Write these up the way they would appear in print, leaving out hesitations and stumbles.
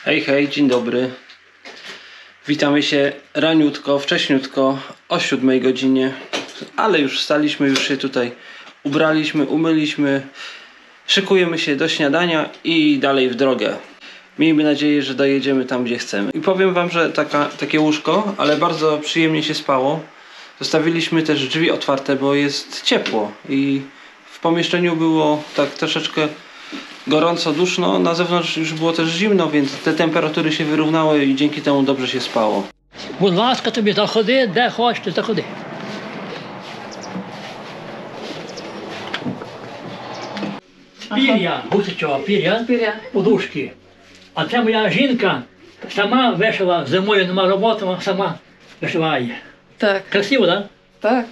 Hej, hej, dzień dobry. Witamy się raniutko, wcześniutko, o 7 godzinie. Ale już wstaliśmy, już się tutaj ubraliśmy, umyliśmy. Szykujemy się do śniadania i dalej w drogę. Miejmy nadzieję, że dojedziemy tam, gdzie chcemy. I powiem wam, że takie łóżko, ale bardzo przyjemnie się spało. Zostawiliśmy też drzwi otwarte, bo jest ciepło. I w pomieszczeniu było tak troszeczkę gorąco, duszno, na zewnątrz już było też zimno, więc te temperatury się wyrównały i dzięki temu dobrze się spało. Будь ласка, тобі заходи, де хочеш, заходи. Пір'я, гусячого пір'я, подушки. А це моя жінка сама вишила, зимою нема роботи, вона сама вишиває. Так, Красиво, так? так.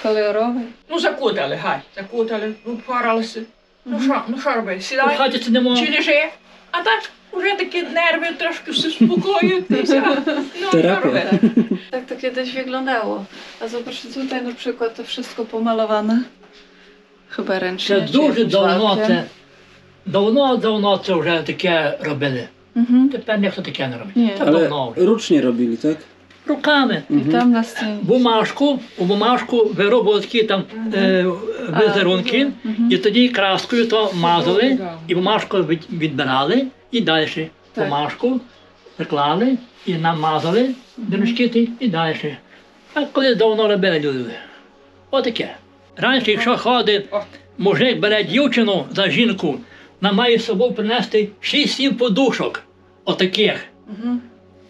Кольоровий. Ну закутали, гай, закутали, впоралися. Ну що робити? У Сідай хаті це нема. чи лежи, а так вже такі нерви трошки все спокоюються. Ну що робити? Tak to kiedyś wyglądało. A zobaczcie tutaj na przykład to wszystko pomalowane. Chyba ręcznie. Це czy дуже jakimś давно, lakiem. це давно це вже таке робили. Mhm. Тепер ніхто таке не робить. Ні. Це Ale давно вже. rucznie robili, tak? Руками. I tam na scenie. У бумажку виробили такі там візерунки, і тоді краскою то мазали, і бумажку відбирали, і далі Так. бумажку приклали, і намазали дірочки ті, і далі. А коли давно робили люди. Отаке. Раніше, якщо ходить, мужик бере дівчину за жінку, вона має з собою принести 6-7 подушок, отаких.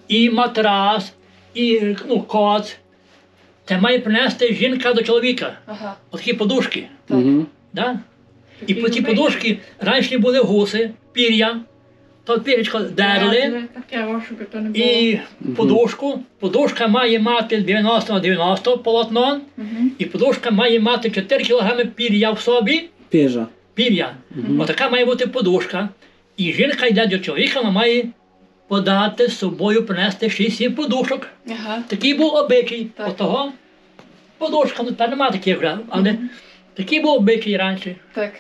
І матрас, і коц. Це має принести жінка до чоловіка. Aha. Отакі подушки. Mhm. Да? І по ті подушки раніше були гуси, пір'я, то пір'ячко дерли Таке ваше, щоб то не було. і подушку. Подушка має мати 90 на 90 полотно, і подушка має мати 4 кг пір'я в собі. Pierza. Пір'я. Отака має бути подушка. І жінка йде до чоловіка, вона має подати з собою, принести 6-7 подушок. Aha. Такий був обичай. Так. Отого подушка, ну тепер немає таких вже, але такий був обичай раніше. Tak.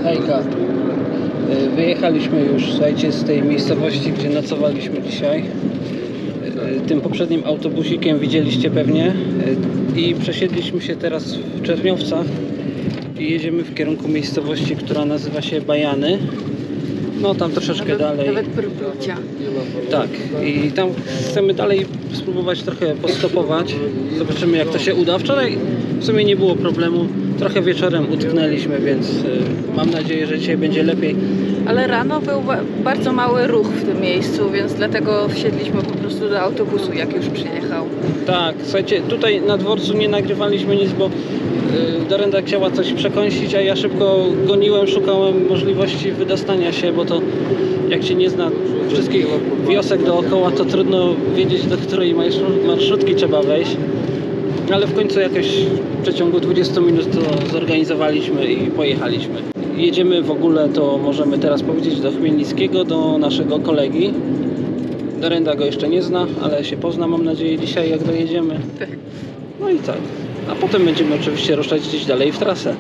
Hejka. Wyjechaliśmy już, słuchajcie, z tej miejscowości, gdzie nocowaliśmy dzisiaj. Tym poprzednim autobusikiem widzieliście pewnie. I przesiedliśmy się teraz w Czerniowcach i jedziemy w kierunku miejscowości, która nazywa się Bajany. No tam troszeczkę dalej. Nawet Prybrucia. Tak, i tam chcemy dalej spróbować trochę postopować. Zobaczymy, jak to się uda. Wczoraj w sumie nie było problemu. Trochę wieczorem utknęliśmy, więc mam nadzieję, że dzisiaj będzie lepiej. Ale rano był bardzo mały ruch w tym miejscu, więc dlatego wsiedliśmy po prostu do autobusu, jak już przyjechał. Tak, słuchajcie, tutaj na dworcu nie nagrywaliśmy nic, bo Dorenda chciała coś przekąsić, a ja szybko goniłem, szukałem możliwości wydostania się, bo to jak się nie zna wszystkich wiosek dookoła, to trudno wiedzieć, do której marszrutki trzeba wejść. Ale w końcu jakoś w przeciągu 20 minut to zorganizowaliśmy i pojechaliśmy. Jedziemy w ogóle, to możemy teraz powiedzieć, do Chmielnickiego, do naszego kolegi. Dorenda go jeszcze nie zna, ale się pozna, mam nadzieję, dzisiaj, jak dojedziemy. No i tak. A potem będziemy oczywiście ruszać gdzieś dalej w trasę.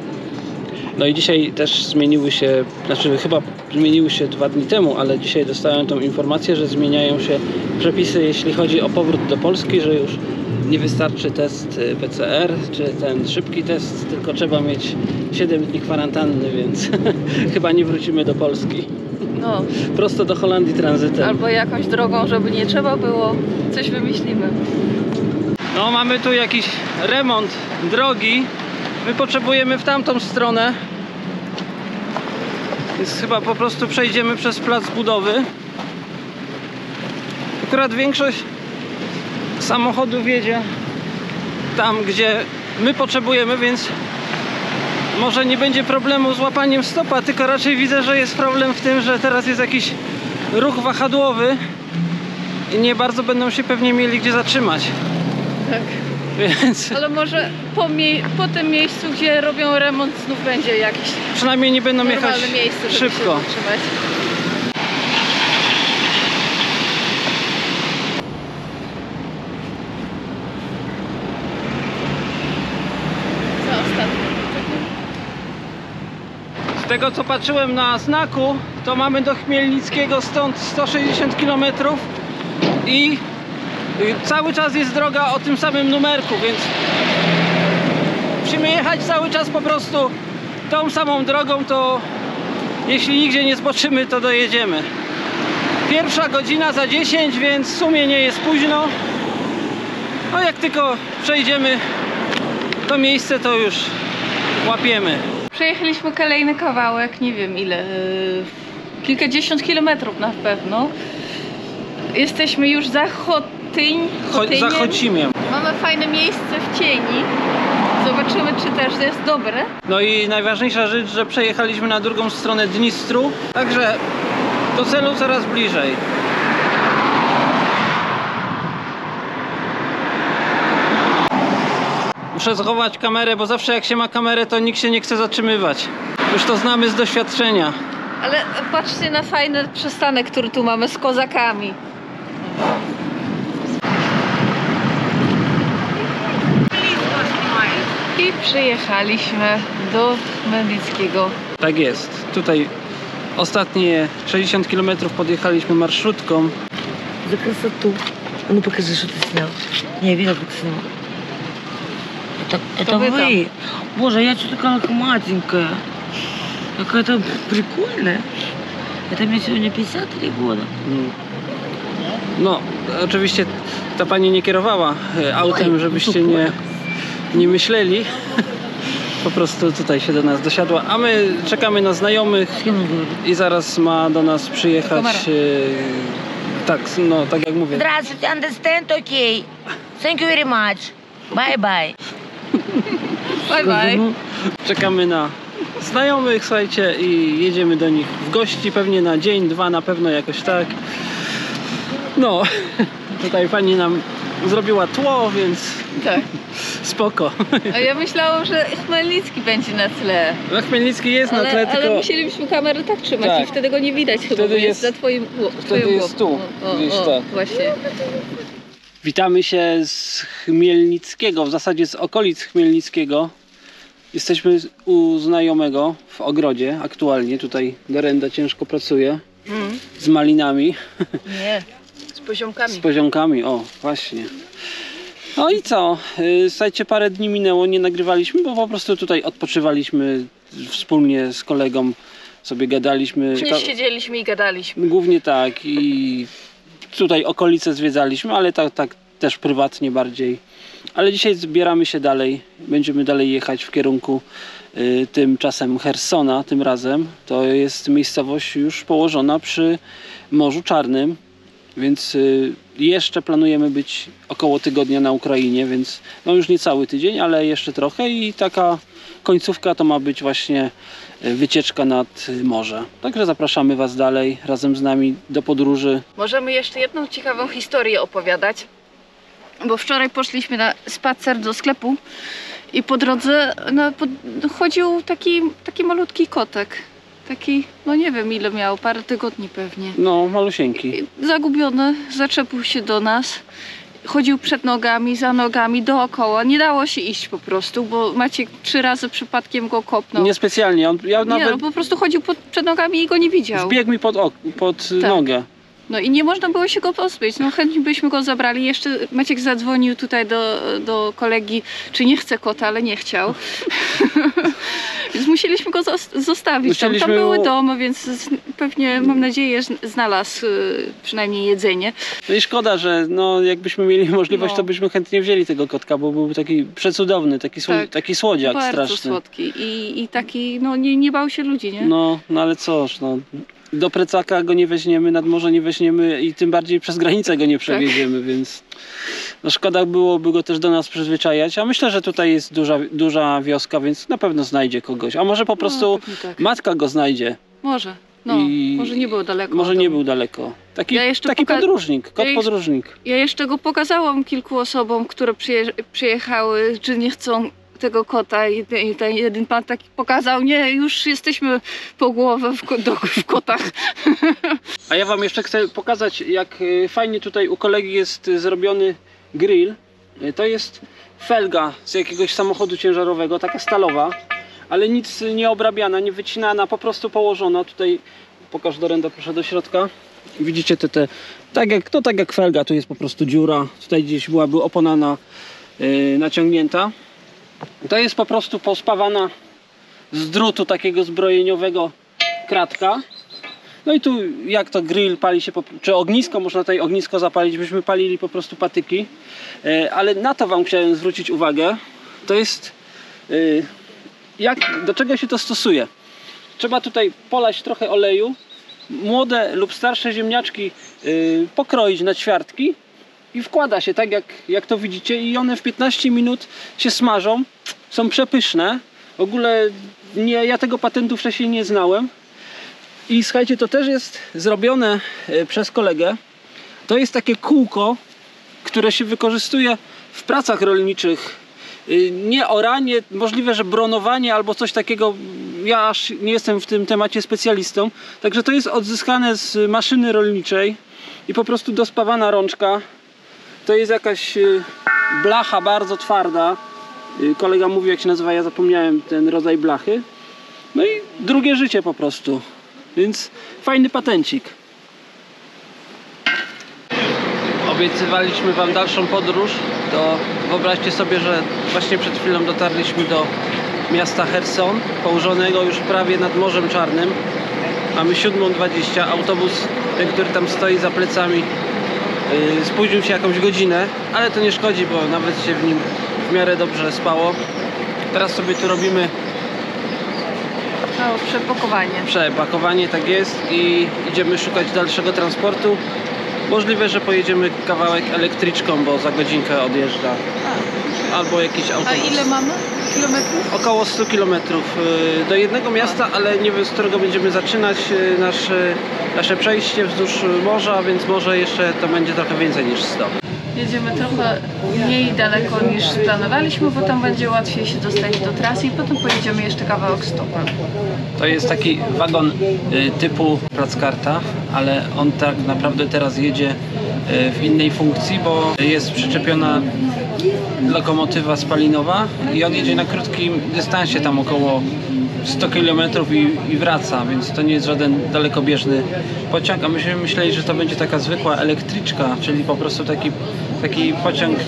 No i dzisiaj też zmieniły się, znaczy chyba zmieniły się 2 dni temu, ale dzisiaj dostałem tą informację, że zmieniają się przepisy, jeśli chodzi o powrót do Polski, że już nie wystarczy test PCR, czy ten szybki test, tylko trzeba mieć 7 dni kwarantanny, więc chyba nie wrócimy do Polski. No, Prosto do Holandii tranzytem. albo jakąś drogą, żeby nie trzeba było, coś wymyślimy. No, mamy tu jakiś remont drogi. My potrzebujemy w tamtą stronę. Więc chyba po prostu przejdziemy przez plac budowy. Akurat większość samochodów jedzie tam, gdzie my potrzebujemy, więc może nie będzie problemu z łapaniem stopa, tylko raczej widzę, że jest problem w tym, że teraz jest jakiś ruch wahadłowy i nie bardzo będą się pewnie mieli gdzie zatrzymać. Tak. Więc Ale może po tym miejscu, gdzie robią remont, znów będzie jakieś przynajmniej nie będą jechać normalne miejsce, żeby szybko. się zatrzymać. tego co patrzyłem na znaku, to mamy do Chmielnickiego stąd 160 km i cały czas jest droga o tym samym numerku, więc musimy jechać cały czas po prostu tą samą drogą, to jeśli nigdzie nie zboczymy, to dojedziemy. Pierwsza godzina za 10, więc w sumie nie jest późno. No jak tylko przejdziemy to miejsce, to już łapiemy. Przejechaliśmy kolejny kawałek, nie wiem ile, kilkadziesiąt kilometrów na pewno. Jesteśmy już za Za Chocimiem. Mamy fajne miejsce w cieni. Zobaczymy, czy też jest dobre. No i najważniejsza rzecz, że przejechaliśmy na drugą stronę Dnistru, także do celu coraz bliżej. Muszę zachować kamerę, bo zawsze jak się ma kamerę, to nikt się nie chce zatrzymywać. Już to znamy z doświadczenia. Ale patrzcie na fajny przystanek, który tu mamy z kozakami. I przyjechaliśmy do Chmielnickiego. Tak jest. Tutaj ostatnie 60 km podjechaliśmy marszrutką. За красоту. А ну покажи, что ты снял. Не, видел, как снял. Это вы вы. Боже, я что-то такая лохматенькая. Какая-то прикольная. Это мне сегодня 53 года. No, oczywiście ta pani nie kierowała autem, żebyście nie myśleli. Po prostu tutaj się do nas dosiadła, a my czekamy na znajomych С кем он говорит? i zaraz ma do nas przyjechać. Tak, no tak jak mówię. Здравствуйте, understand, okay. Thank you very much. Bye bye. Bye bye. Czekamy na znajomych, słuchajcie, i jedziemy do nich w gości, pewnie na dzień, dwa na pewno jakoś tak. No, tutaj pani nam zrobiła tło, więc Tak. spoko. A ja myślałam, że Chmielnicki będzie na tle. No, Chmielnicki jest na tle, Ale tylko musielibyśmy kamerę tak trzymać Tak. i wtedy go nie widać chyba, Wtedy bo jest jest- za twoją jest tu, gdzieś tak. Właśnie. witamy się z Chmielnickiego, w zasadzie z okolic Chmielnickiego. Jesteśmy u znajomego w ogrodzie aktualnie, tutaj Darenda ciężko pracuje z malinami. Nie, z poziomkami. Z poziomkami, o właśnie. No i co? Słuchajcie, parę dni minęło, nie nagrywaliśmy, bo po prostu tutaj odpoczywaliśmy wspólnie z kolegą, sobie gadaliśmy. Nie siedzieliśmy i gadaliśmy. Głównie tak i tutaj okolice zwiedzaliśmy, ale tak też prywatnie bardziej. Ale dzisiaj zbieramy się dalej, będziemy dalej jechać w kierunku tymczasem Chersona tym razem. To jest miejscowość już położona przy Morzu Czarnym. Więc jeszcze planujemy być około tygodnia na Ukrainie, więc no już nie cały tydzień, ale jeszcze trochę i taka końcówka to ma być właśnie wycieczka nad morze. Także zapraszamy Was dalej razem z nami do podróży. Możemy jeszcze jedną ciekawą historię opowiadać, bo wczoraj poszliśmy na spacer do sklepu i po drodze chodził taki malutki kotek. Taki, no nie wiem ile miał, parę tygodni pewnie. No, malusieńki. Zagubiony, zaczepił się do nas. Chodził przed nogami, za nogami, dookoła. Nie dało się iść po prostu, bo Maciek 3 razy przypadkiem go kopnął. Niespecjalnie, ja Nie, nawet no po prostu chodził przed nogami i go nie widział. wbiegł mi pod nogę. No i nie można było się go pozbyć. No chętnie byśmy go zabrali. Jeszcze Maciek zadzwonił tutaj do kolegi, czy nie chce kota, ale nie chciał. Więc musieliśmy go zostawić. Tam były domy, więc pewnie, mam nadzieję, znalazł przynajmniej jedzenie. No i szkoda, że no, jakbyśmy mieli możliwość, to byśmy chętnie wzięli tego kotka, bo byłby taki przecudowny, taki słodziak bardzo straszny. słodki i taki, no nie bał się ludzi, nie? No ale cóż, no. Do plecaka go nie weźmiemy, nad morze nie weźmiemy i tym bardziej przez granicę go nie przewieziemy, więc no szkoda byłoby go też do nas przyzwyczajać, a myślę, że tutaj jest duża wioska, więc na pewno znajdzie kogoś, a może po prostu tak. matka go znajdzie. Może, może nie było daleko. Może nie był daleko. Taki podróżnik, podróżnik. Ja jeszcze go pokazałam kilku osobom, które przyjechały, czy nie chcą tego kota i ten jeden pan taki pokazał, nie, już jesteśmy po głowę w kotach. A ja wam jeszcze chcę pokazać, jak fajnie tutaj u kolegi jest zrobiony grill. To jest felga z jakiegoś samochodu ciężarowego, taka stalowa, ale nic nie obrabiana, nie wycinana, po prostu położona. Tutaj pokaż Dorenda, proszę, do środka. Widzicie te tak jak felga, tu jest po prostu dziura. Tutaj gdzieś byłaby opona naciągnięta. To jest po prostu pospawana z drutu takiego zbrojeniowego kratka. No i tu jak to grill pali się, czy ognisko, można tutaj ognisko zapalić, byśmy palili po prostu patyki. Ale na to wam chciałem zwrócić uwagę. To jest do czego się to stosuje. Trzeba tutaj polać trochę oleju, młode lub starsze ziemniaczki pokroić na ćwiartki i wkłada się tak jak to widzicie i one w 15 minut się smażą. Są przepyszne. W ogóle ja tego patentu wcześniej nie znałem. I słuchajcie, to też jest zrobione przez kolegę. To jest takie kółko, które się wykorzystuje w pracach rolniczych. Nie oranie, możliwe, że bronowanie albo coś takiego. Ja aż nie jestem w tym temacie specjalistą. Także to jest odzyskane z maszyny rolniczej i po prostu dospawana rączka. To jest jakaś blacha bardzo twarda. Kolega mówi, jak się nazywa, ja zapomniałem ten rodzaj blachy. No i drugie życie po prostu. Więc fajny patencik. Obiecywaliśmy wam dalszą podróż, to wyobraźcie sobie, że właśnie przed chwilą dotarliśmy do miasta Cherson, położonego już prawie nad Morzem Czarnym. Mamy 7:20, autobus, ten, który tam stoi za plecami, spóźnił się jakąś godzinę, ale to nie szkodzi, bo nawet się w nim w miarę dobrze spało. Teraz sobie tu robimy przepakowanie, tak jest, i idziemy szukać dalszego transportu. Możliwe, że pojedziemy kawałek elektryczką, bo za godzinkę odjeżdża. Albo jakiś autobus. A ile mamy kilometrów? Około 100 km do jednego miasta, ale nie wiem, z którego będziemy zaczynać nasze przejście wzdłuż morza, więc może jeszcze to będzie trochę więcej niż 100. Jedziemy trochę mniej daleko niż planowaliśmy, bo tam będzie łatwiej się dostać do trasy i potem pojedziemy jeszcze kawałek stopem. To jest taki wagon typu Plackarta, ale on tak naprawdę teraz jedzie w innej funkcji, bo jest przyczepiona lokomotywa spalinowa i on jedzie na krótkim dystansie, tam około 100 km i wraca, więc to nie jest żaden dalekobieżny pociąg, a myśmy myśleli, że to będzie taka zwykła elektryczka, czyli po prostu taki pociąg,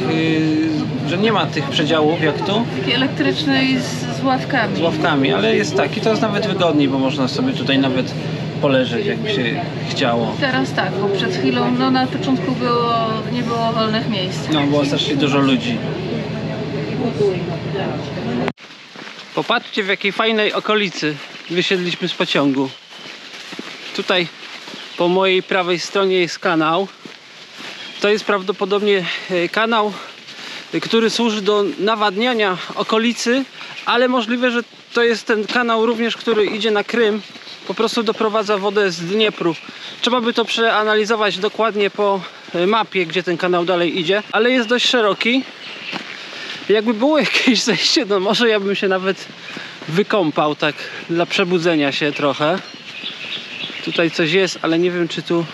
że nie ma tych przedziałów jak tu. Taki elektryczny z ławkami. Z ławkami, ale jest taki, to jest nawet wygodniej, bo można sobie tutaj nawet poleżeć, jakby się chciało. Teraz tak, bo przed chwilą, no na początku nie było wolnych miejsc. No, było strasznie dużo ludzi. Popatrzcie, w jakiej fajnej okolicy wysiedliśmy z pociągu. Tutaj po mojej prawej stronie jest kanał. To jest prawdopodobnie kanał, który służy do nawadniania okolicy, ale możliwe, że to jest ten kanał również, który idzie na Krym. Po prostu doprowadza wodę z Dniepru. Trzeba by to przeanalizować dokładnie po mapie, gdzie ten kanał dalej idzie, ale jest dość szeroki. Jakby było jakieś zejście, no może ja bym się nawet wykąpał tak dla przebudzenia się trochę. Tutaj coś jest, ale nie wiem, czy tu...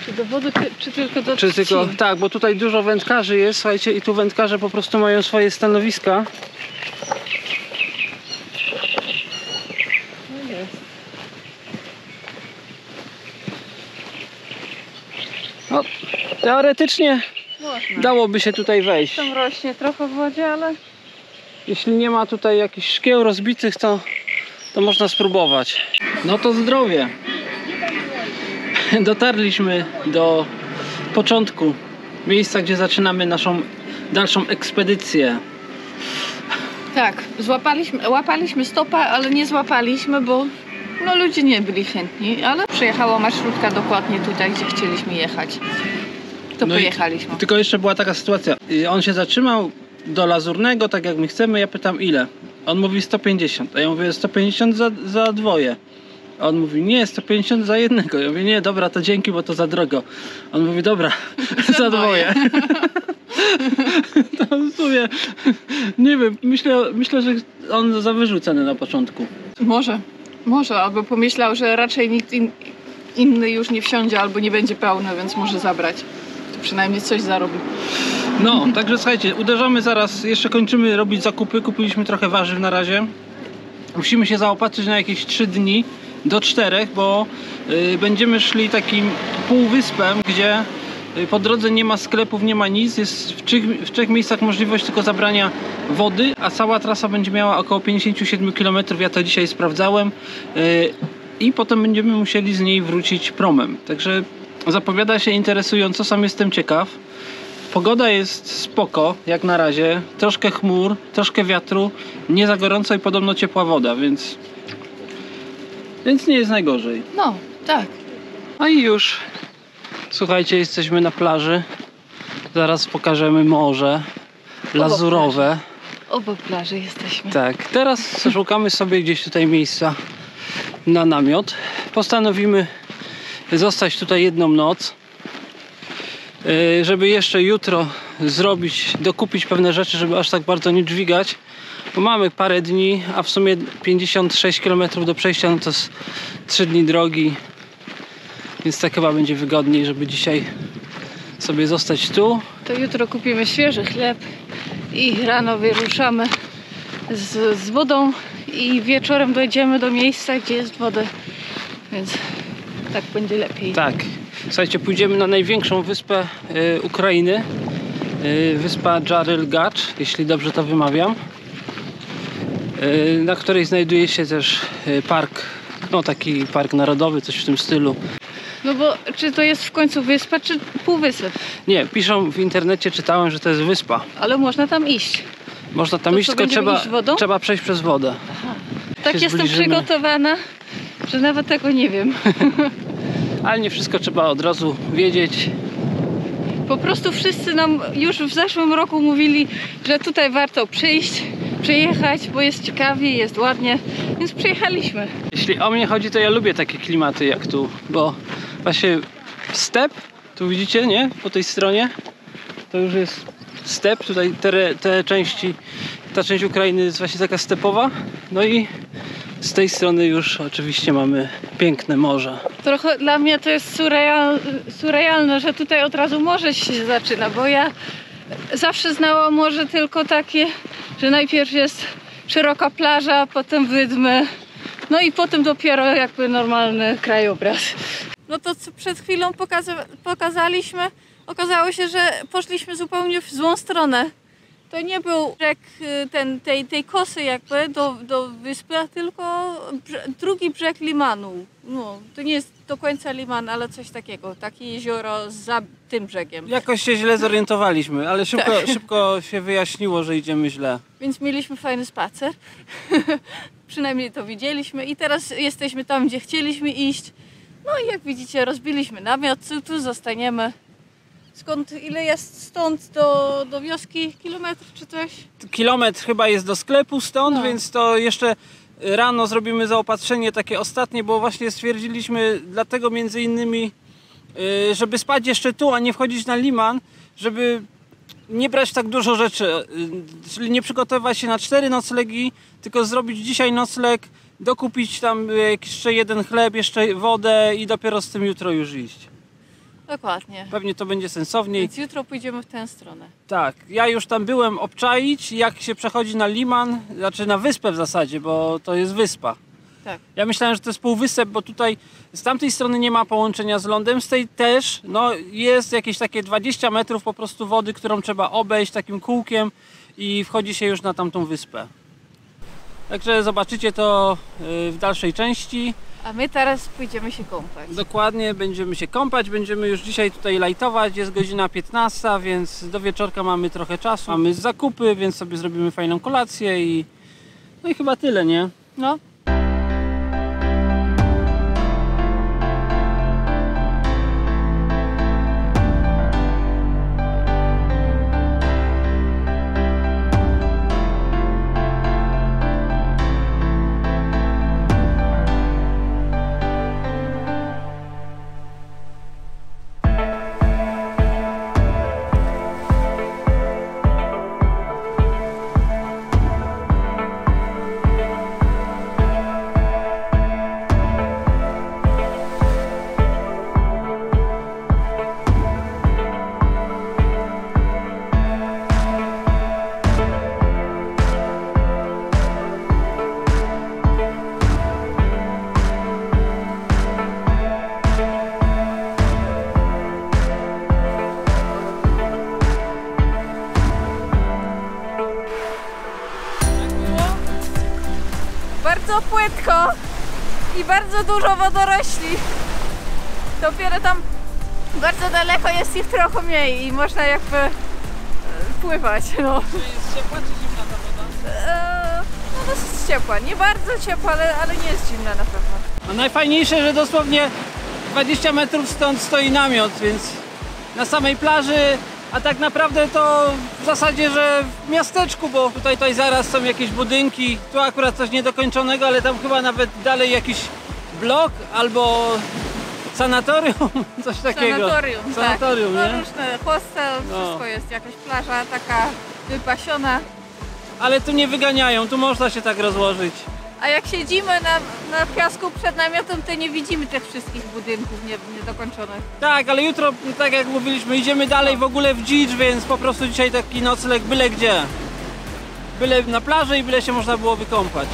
Czy do wody, czy tylko do Czy trzcin? tylko, tak, bo tutaj dużo wędkarzy jest, słuchajcie, i tu wędkarze po prostu mają swoje stanowiska. No jest. No, teoretycznie Można. dałoby się tutaj wejść. Tam rośnie trochę w wodzie, ale Jeśli nie ma tutaj jakichś szkieł rozbitych, to można spróbować. No to zdrowie. Dotarliśmy do początku miejsca, gdzie zaczynamy naszą dalszą ekspedycję. tak, łapaliśmy stopa, ale nie złapaliśmy, bo no ludzie nie byli chętni, ale przyjechała marszrutka dokładnie tutaj, gdzie chcieliśmy jechać. To No i pojechaliśmy. tylko jeszcze była taka sytuacja. On się zatrzymał do Lazurnego, tak jak my chcemy. Ja pytam ile. On mówi 150, a ja mówię 150 za dwoje. A on mówi nie, 150 za jednego. Ja mówię nie, dobra, to dzięki, bo to za drogo. On mówi dobra, za dwoje. To w sumie, nie wiem, myślę, że on zawyżył cenę na początku. Może, albo pomyślał, że raczej nikt inny już nie wsiądzie albo nie będzie pełny, więc może zabrać. To przynajmniej coś zarobi. No, także słuchajcie, uderzamy zaraz, jeszcze kończymy robić zakupy. Kupiliśmy trochę warzyw na razie. musimy się zaopatrzyć na jakieś 3 dni do 4, bo będziemy szli takim półwyspem, gdzie po drodze nie ma sklepów, nie ma nic. Jest w 3 miejscach możliwość tylko zabrania wody, a cała trasa będzie miała około 57 km. Ja to dzisiaj sprawdzałem. I potem będziemy musieli z niej wrócić promem. Także zapowiada się interesująco, sam jestem ciekaw. Pogoda jest spoko, jak na razie. Troszkę chmur, troszkę wiatru, nie za gorąco i podobno ciepła woda, więc nie jest najgorzej. No, tak. A i już, słuchajcie, jesteśmy na plaży. Zaraz pokażemy morze lazurowe. Obok plaży jesteśmy. Tak, teraz szukamy sobie gdzieś tutaj miejsca na namiot. Postanowimy zostać tutaj jedną noc, żeby jeszcze jutro dokupić pewne rzeczy, żeby aż tak bardzo nie dźwigać, bo mamy parę dni, a w sumie 56 km do przejścia, no to jest 3 dni drogi, więc tak chyba będzie wygodniej, żeby dzisiaj sobie zostać tu. To jutro kupimy świeży chleb i rano wyruszamy z wodą i wieczorem dojdziemy do miejsca, gdzie jest woda, więc tak będzie lepiej. Tak, słuchajcie, pójdziemy na największą wyspę Ukrainy, wyspa Jarel Gacz, jeśli dobrze to wymawiam, na której znajduje się też park, no taki park narodowy, coś w tym stylu. No bo czy to jest w końcu wyspa, czy półwysep? Nie, piszą w internecie, czytałem, że to jest wyspa. Ale można tam iść. Można tam To iść, co, tylko będziemy iść wodą? trzeba przejść przez wodę. Tak Się jestem zbliżymy. przygotowana, że nawet tego nie wiem. Ale nie wszystko trzeba od razu wiedzieć. Po prostu wszyscy nam już w zeszłym roku mówili, że tutaj warto przyjść, przyjechać, bo jest ciekawie, jest ładnie, więc przyjechaliśmy. Jeśli o mnie chodzi, to ja lubię takie klimaty jak tu, bo właśnie step, tu widzicie, nie? Po tej stronie to już jest step, tutaj ta część Ukrainy jest właśnie taka stepowa, no i z tej strony już oczywiście mamy piękne morze. Trochę dla mnie to jest surrealne, że tutaj od razu morze się zaczyna, bo ja zawsze znałam morze tylko takie, że najpierw jest szeroka plaża, potem wydmy, no i potem dopiero jakby normalny krajobraz. No to co przed chwilą pokazaliśmy, okazało się, że poszliśmy zupełnie w złą stronę. To nie był brzeg tej kosy jakby do wyspy, a tylko drugi brzeg limanu. No, to nie jest do końca liman, ale coś takiego. Takie jezioro za tym brzegiem. Jakoś się źle zorientowaliśmy, ale szybko się wyjaśniło, że idziemy źle. Więc mieliśmy fajny spacer. Przynajmniej to widzieliśmy i teraz jesteśmy tam, gdzie chcieliśmy iść. No i jak widzicie, rozbiliśmy namiot, tu zostaniemy. Ile jest stąd do wioski? Kilometr czy coś? Kilometr chyba jest do sklepu stąd, No. więc to jeszcze rano zrobimy zaopatrzenie takie ostatnie, bo właśnie stwierdziliśmy dlatego między innymi, żeby spać jeszcze tu, a nie wchodzić na liman, żeby nie brać tak dużo rzeczy, czyli nie przygotowywać się na 4 noclegi, tylko zrobić dzisiaj nocleg, dokupić tam jeszcze jeden chleb, jeszcze wodę i dopiero z tym jutro już iść. Dokładnie. Pewnie to będzie sensowniej. Więc jutro pójdziemy w tę stronę. Tak, ja już tam byłem obczaić, jak się przechodzi na liman, znaczy na wyspę w zasadzie, bo to jest wyspa. Tak. Ja myślałem, że to jest półwysep, bo tutaj z tamtej strony nie ma połączenia z lądem, z tej też, no jest jakieś takie 20 metrów po prostu wody, którą trzeba obejść takim kółkiem i wchodzi się już na tamtą wyspę. Także zobaczycie to w dalszej części. A my teraz pójdziemy się kąpać. Dokładnie, będziemy się kąpać, będziemy już dzisiaj tutaj lajtować, jest godzina 15, więc do wieczorka mamy trochę czasu. Mamy zakupy, więc sobie zrobimy fajną kolację i no i chyba tyle, nie? No. bardzo płytko i bardzo dużo wodorośli. Dopiero tam bardzo daleko jest ich trochę mniej i można jakby pływać. No. Jest ciepła czy zimna ta woda? No dosyć ciepła, nie bardzo ciepła, ale nie jest zimna na pewno. A najfajniejsze, że dosłownie 20 metrów stąd stoi namiot, więc na samej plaży, a tak naprawdę to w zasadzie, że w miasteczku, bo tutaj zaraz są jakieś budynki, tu akurat coś niedokończonego, ale tam chyba nawet dalej jakiś blok albo sanatorium, coś takiego. Sanatorium, tak. No różne, hostel, No. wszystko jest, jakaś plaża taka wypasiona. Ale tu nie wyganiają, tu można się tak rozłożyć. A jak siedzimy na piasku przed namiotem, to nie widzimy tych wszystkich budynków niedokończonych. Tak, ale jutro, tak jak mówiliśmy, idziemy dalej w ogóle w dzicz, więc po prostu dzisiaj taki nocleg byle gdzie. Byle na plaży i byle się można było wykąpać.